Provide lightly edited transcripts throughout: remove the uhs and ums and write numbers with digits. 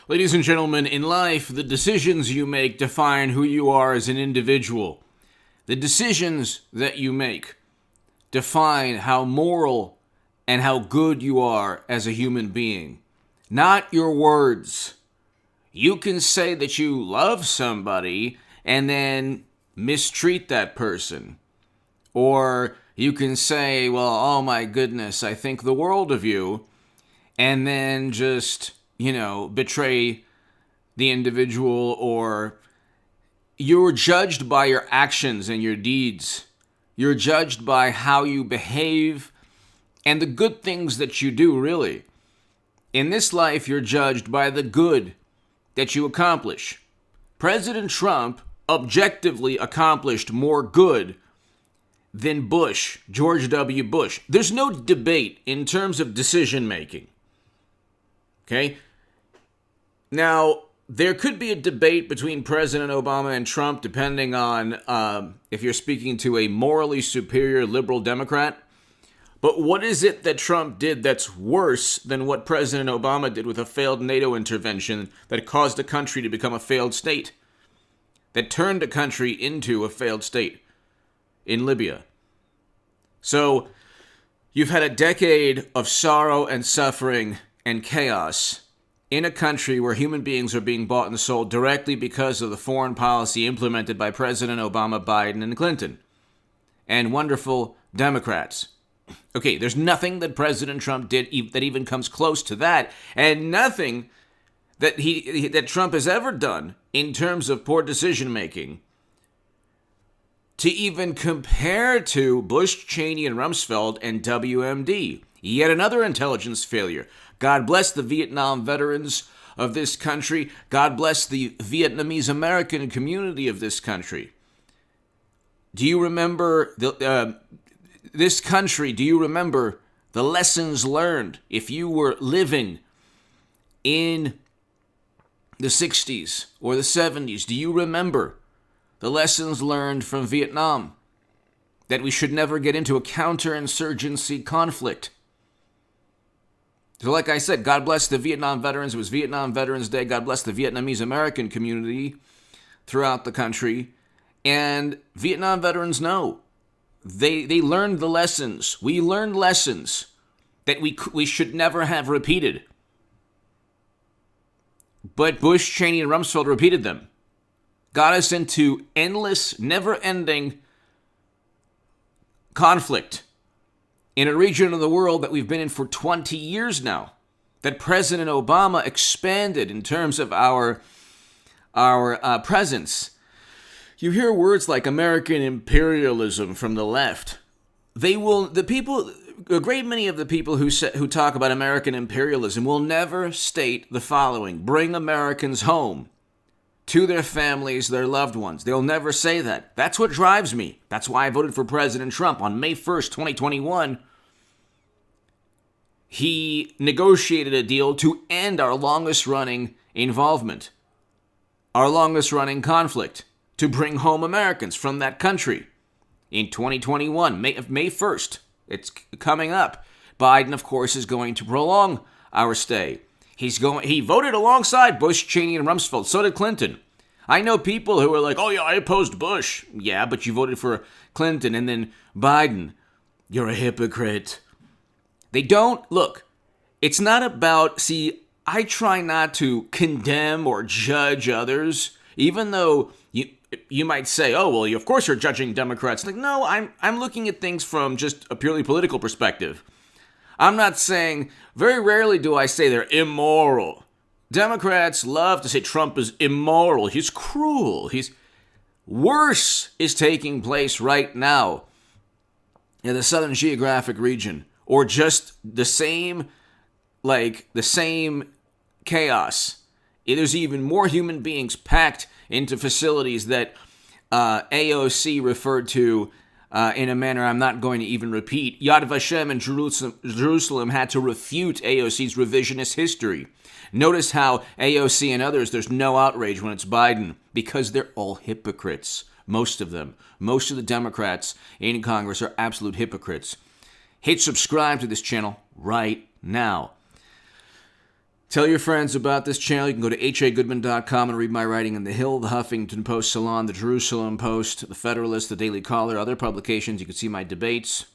Ladies and gentlemen, in life, the decisions you make define who you are as an individual. The decisions that you make define how moral and how good you are as a human being. Not your words. You can say that you love somebody and then mistreat that person. Or you can say, well, oh my goodness, I think the world of you, and then just, betray the individual, or you're judged by your actions and your deeds. You're judged by how you behave and the good things that you do, really. In this life, you're judged by the good that you accomplish. President Trump objectively accomplished more good than George W. Bush. There's no debate in terms of decision making. Okay? Now, there could be a debate between President Obama and Trump depending on if you're speaking to a morally superior liberal Democrat. But what is it that Trump did that's worse than what President Obama did with a failed NATO intervention that caused a country to become a failed state? That turned a country into a failed state in Libya. So, you've had a decade of sorrow and suffering and chaos in a country where human beings are being bought and sold directly because of the foreign policy implemented by President Obama, Biden, and Clinton, and wonderful Democrats. Okay, there's nothing that President Trump did that even comes close to that, and nothing that that Trump has ever done in terms of poor decision making to even compare to Bush, Cheney, and Rumsfeld and WMD. Yet another intelligence failure. God bless the Vietnam veterans of this country. God bless the Vietnamese American community of this country. Do you remember this country? Do you remember the lessons learned if you were living in the 60s or the 70s? Do you remember the lessons learned from Vietnam? That we should never get into a counterinsurgency conflict. So like I said, God bless the Vietnam veterans. It was Vietnam Veterans Day. God bless the Vietnamese American community throughout the country. And Vietnam veterans know. They learned the lessons. We learned lessons that we should never have repeated. But Bush, Cheney, and Rumsfeld repeated them. Got us into endless, never-ending conflict in a region of the world that we've been in for 20 years now, that President Obama expanded in terms of our presence. You hear words like American imperialism from the left. A great many of the people who talk about American imperialism will never state the following: bring Americans home to their families, their loved ones. They'll never say that. That's what drives me. That's why I voted for President Trump on May 1st, 2021. He negotiated a deal to end our longest-running involvement, our longest-running conflict, to bring home Americans from that country. In 2021, May 1st, it's coming up. Biden, of course, is going to prolong our stay. He voted alongside Bush, Cheney, and Rumsfeld. So did Clinton. I know people who are like, oh yeah, I opposed Bush. Yeah, but you voted for Clinton and then Biden. You're a hypocrite. They don't, look, it's not about, I try not to condemn or judge others, even though you might say, oh, well, of course you're judging Democrats. Like, no, I'm looking at things from just a purely political perspective. I'm not saying, very rarely do I say they're immoral. Democrats love to say Trump is immoral. He's cruel. Worse is taking place right now in the Southern Geographic region, or just the same chaos. There's even more human beings packed into facilities that AOC referred to in a manner I'm not going to even repeat. Yad Vashem in Jerusalem had to refute AOC's revisionist history. Notice how AOC and others, there's no outrage when it's Biden, because they're all hypocrites. Most of them. Most of the Democrats in Congress are absolute hypocrites. Hit subscribe to this channel right now. Tell your friends about this channel. You can go to hagoodman.com and read my writing in The Hill, The Huffington Post Salon, The Jerusalem Post, The Federalist, The Daily Caller, other publications. You can see my debates.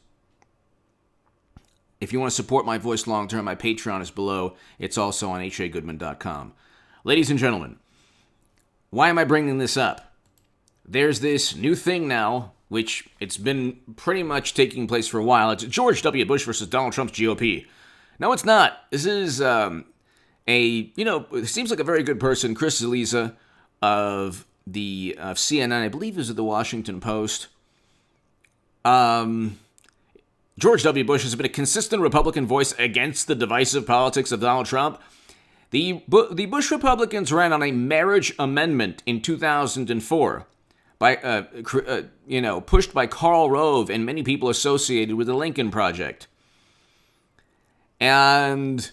If you want to support my voice long term, my Patreon is below. It's also on hagoodman.com. Ladies and gentlemen, why am I bringing this up? There's this new thing now, which it's been pretty much taking place for a while. It's George W. Bush versus Donald Trump's GOP. No, it's not. This is it seems like a very good person, Chris Zeliza of CNN, I believe is of the Washington Post. George W. Bush has been a consistent Republican voice against the divisive politics of Donald Trump. The Bush Republicans ran on a marriage amendment in 2004, pushed by Karl Rove and many people associated with the Lincoln Project. And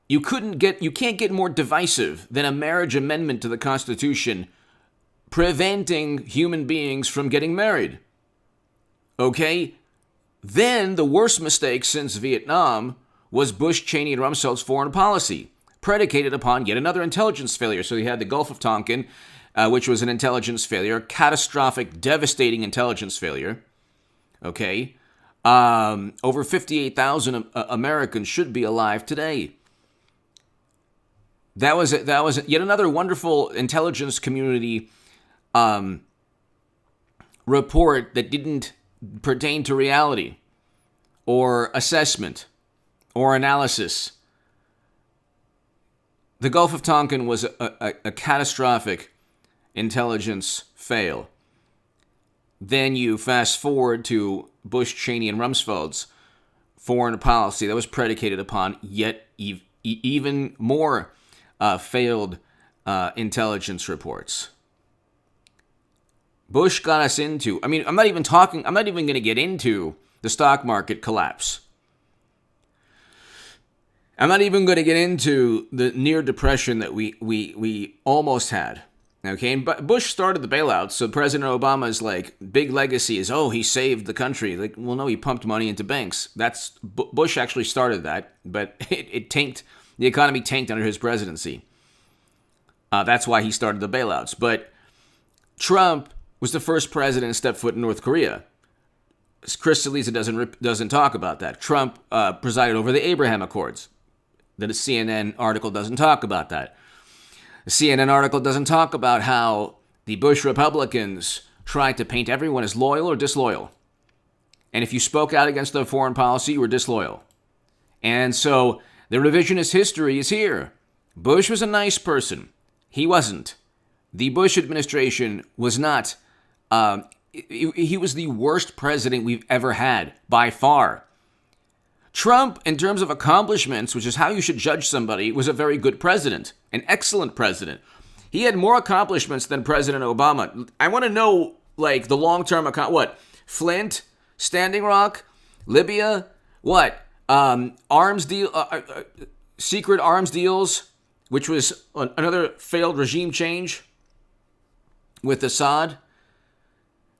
you can't get more divisive than a marriage amendment to the Constitution preventing human beings from getting married. Okay? Then the worst mistake since Vietnam was Bush, Cheney, and Rumsfeld's foreign policy, predicated upon yet another intelligence failure. So you had the Gulf of Tonkin, which was an intelligence failure, catastrophic, devastating intelligence failure. Okay? Over 58,000 Americans should be alive today. That was yet another wonderful intelligence community report that didn't pertain to reality or assessment or analysis. The Gulf of Tonkin was a catastrophic intelligence fail. Then you fast forward to Bush, Cheney, and Rumsfeld's foreign policy that was predicated upon yet even more failed intelligence reports. Bush got us into, I'm not even going to get into the stock market collapse. I'm not even going to get into the near depression that we almost had. Okay, and Bush started the bailouts, so President Obama's big legacy is, he saved the country. Well, no, he pumped money into banks. Bush actually started that, but it tanked. The economy tanked under his presidency. That's why he started the bailouts. But Trump was the first president to step foot in North Korea. Chris Celiza doesn't talk about that. Trump presided over the Abraham Accords. The CNN article doesn't talk about that. The CNN article doesn't talk about how the Bush Republicans tried to paint everyone as loyal or disloyal. And if you spoke out against their foreign policy, you were disloyal. And so the revisionist history is here. Bush was a nice person. He wasn't. The Bush administration was not. He was the worst president we've ever had, by far. Trump, in terms of accomplishments, which is how you should judge somebody, was a very good president, an excellent president. He had more accomplishments than President Obama. I want to know, the long-term Flint, Standing Rock, Libya, arms deal, secret arms deals, which was another failed regime change with Assad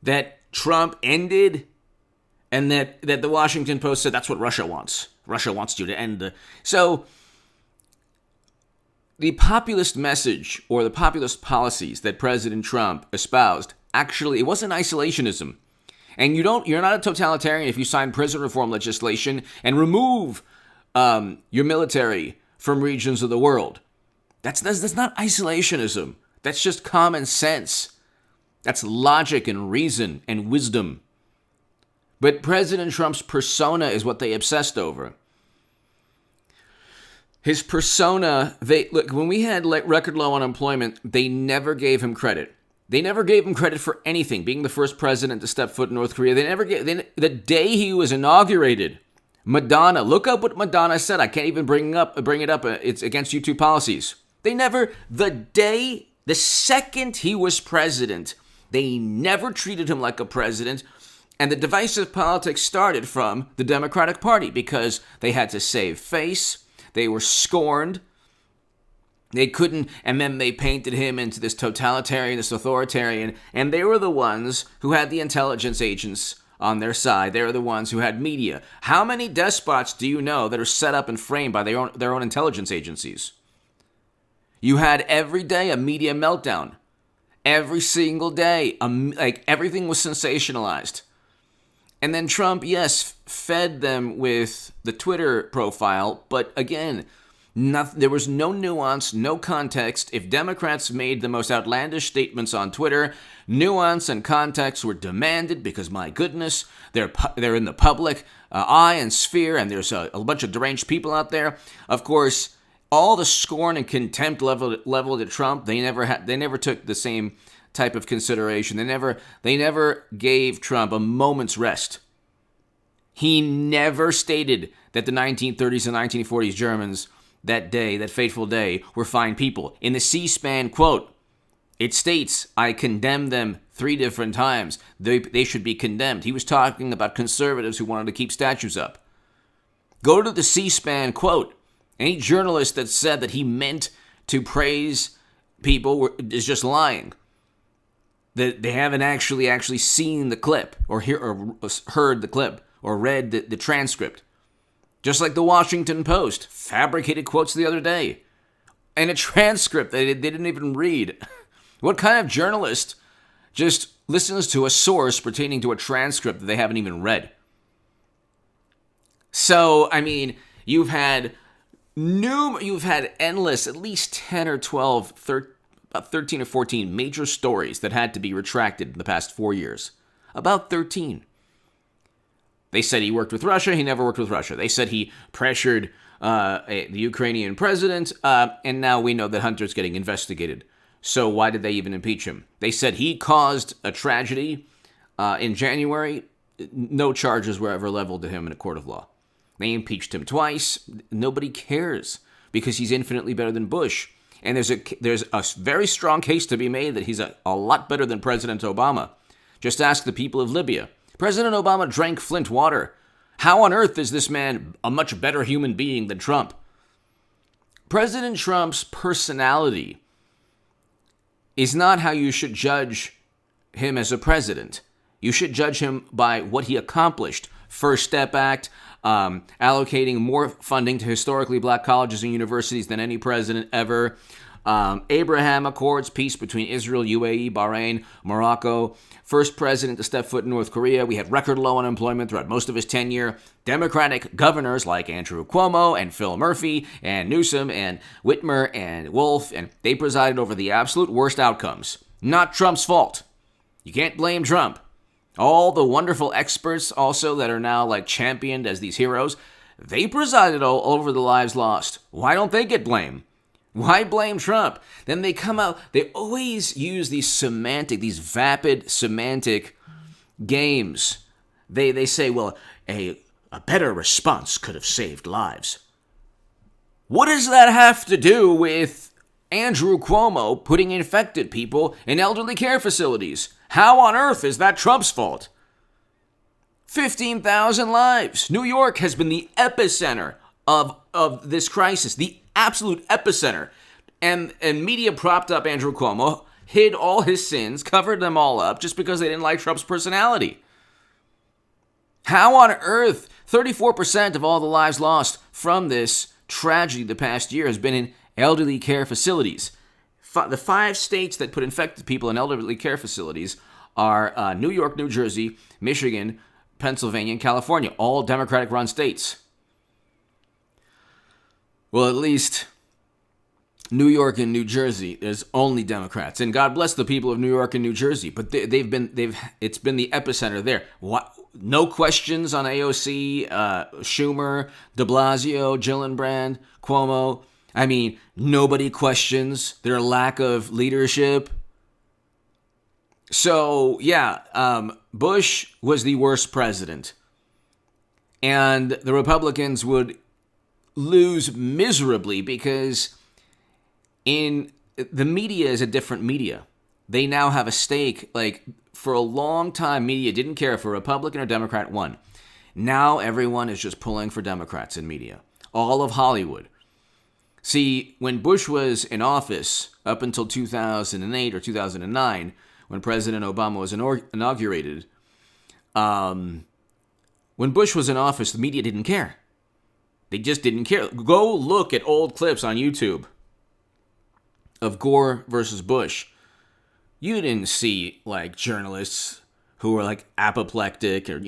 that Trump ended. And that the Washington Post said that's what Russia wants. Russia wants you to end the... So the populist message or the populist policies that President Trump espoused, actually, it wasn't isolationism. And you're not a totalitarian if you sign prison reform legislation and remove your military from regions of the world. That's not isolationism. That's just common sense. That's logic and reason and wisdom. But President Trump's persona is what they obsessed over. His persona, when we had record low unemployment, they never gave him credit. They never gave him credit for anything, being the first president to step foot in North Korea. The day he was inaugurated, Madonna, look up what Madonna said. I can't even bring it up. It's against YouTube policies. The second he was president, they never treated him like a president. And the divisive politics started from the Democratic Party because they had to save face. They were scorned. They couldn't, and then they painted him into this totalitarian, this authoritarian, and they were the ones who had the intelligence agents on their side. They were the ones who had media. How many despots do you know that are set up and framed by their own intelligence agencies? You had every day a media meltdown. Every single day, like everything was sensationalized. And then Trump, yes, fed them with the Twitter profile, but again, there was no nuance, no context. If Democrats made the most outlandish statements on Twitter, nuance and context were demanded because, my goodness, they're in the public eye and sphere, and there's a bunch of deranged people out there. Of course, all the scorn and contempt leveled at Trump, they never took the same type of consideration. They never gave Trump a moment's rest. He never stated that the 1930s and 1940s Germans that day, that fateful day, were fine people. In the C-SPAN quote, it states, I condemn them 3 different times. They should be condemned. He was talking about conservatives who wanted to keep statues up. Go to the C-SPAN quote. Any journalist that said that he meant to praise people is just lying. That they haven't actually seen the clip or heard the clip or read the transcript. Just like the Washington Post fabricated quotes the other day. And a transcript that they didn't even read. What kind of journalist just listens to a source pertaining to a transcript that they haven't even read? So, I mean, you've had endless, at least 10 or 12, about 13 or 14 major stories that had to be retracted in the past 4 years. About 13. They said he worked with Russia. He never worked with Russia. They said he pressured the Ukrainian president, and now we know that Hunter's getting investigated. So why did they even impeach him? They said he caused a tragedy in January. No charges were ever leveled to him in a court of law. They impeached him twice. Nobody cares because he's infinitely better than Bush. And there's a very strong case to be made that he's a lot better than President Obama. Just ask the people of Libya. President Obama drank Flint water. How on earth is this man a much better human being than Trump? President Trump's personality is not how you should judge him as a president. You should judge him by what he accomplished. First Step Act, allocating more funding to historically black colleges and universities than any president ever. Abraham Accords, peace between Israel, UAE, Bahrain, Morocco. First president to step foot in North Korea. We had record low unemployment throughout most of his tenure. Democratic governors like Andrew Cuomo and Phil Murphy and Newsom and Whitmer and Wolf, and they presided over the absolute worst outcomes. Not Trump's fault. You can't blame Trump. All the wonderful experts also that are now like championed as these heroes, they presided all over the lives lost. Why don't they get blame? Why blame Trump? Then they come out, they always use these vapid semantic games. They say, well, a better response could have saved lives. What does that have to do with Andrew Cuomo putting infected people in elderly care facilities? How on earth is that Trump's fault? 15,000 lives. New York has been the epicenter of this crisis, the absolute epicenter. And media propped up Andrew Cuomo, hid all his sins, covered them all up just because they didn't like Trump's personality. How on earth 34% of all the lives lost from this tragedy the past year has been in elderly care facilities? The 5 states that put infected people in elderly care facilities are New York, New Jersey, Michigan, Pennsylvania, and California, all Democratic-run states. Well, at least New York and New Jersey is only Democrats, and God bless the people of New York and New Jersey. But it's been the epicenter there. No questions on AOC, Schumer, De Blasio, Gillibrand, Cuomo. I mean, nobody questions their lack of leadership. So yeah, Bush was the worst president, and the Republicans would lose miserably because the media is a different media. They now have a stake. Like, for a long time, media didn't care if a Republican or Democrat won. Now everyone is just pulling for Democrats in media. All of Hollywood. See, when Bush was in office, up until 2008 or 2009, when President Obama was inaugurated, when Bush was in office, the media didn't care. They just didn't care. Go look at old clips on YouTube. of Gore versus Bush, you didn't see like journalists who were like apoplectic or,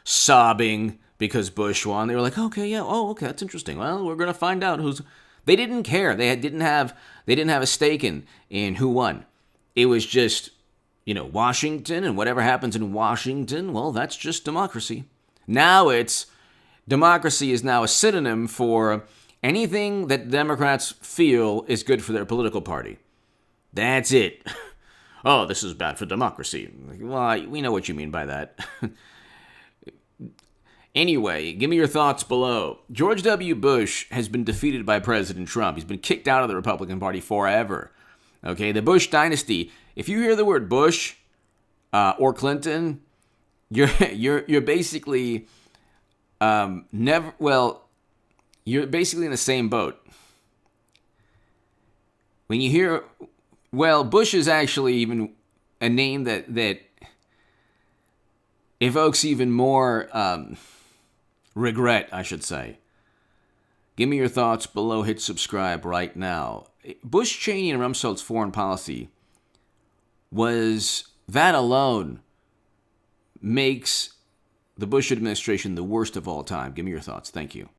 sobbing because Bush won. They were like, okay, yeah, oh, okay, that's interesting. Well, we're gonna find out who's. They didn't care. They didn't have a stake in who won. It was just, Washington, and whatever happens in Washington, well, that's just democracy. Now democracy is now a synonym for anything that Democrats feel is good for their political party. That's it. Oh, this is bad for democracy. Well, we know what you mean by that. Anyway, give me your thoughts below. George W. Bush has been defeated by President Trump. He's been kicked out of the Republican Party forever. Okay, the Bush dynasty. If you hear the word Bush or Clinton, you're basically you're basically in the same boat. When you hear, Bush is actually even a name that evokes even more regret, I should say. Give me your thoughts below. Hit subscribe right now. Bush, Cheney, and Rumsfeld's foreign policy that alone makes the Bush administration the worst of all time. Give me your thoughts. Thank you.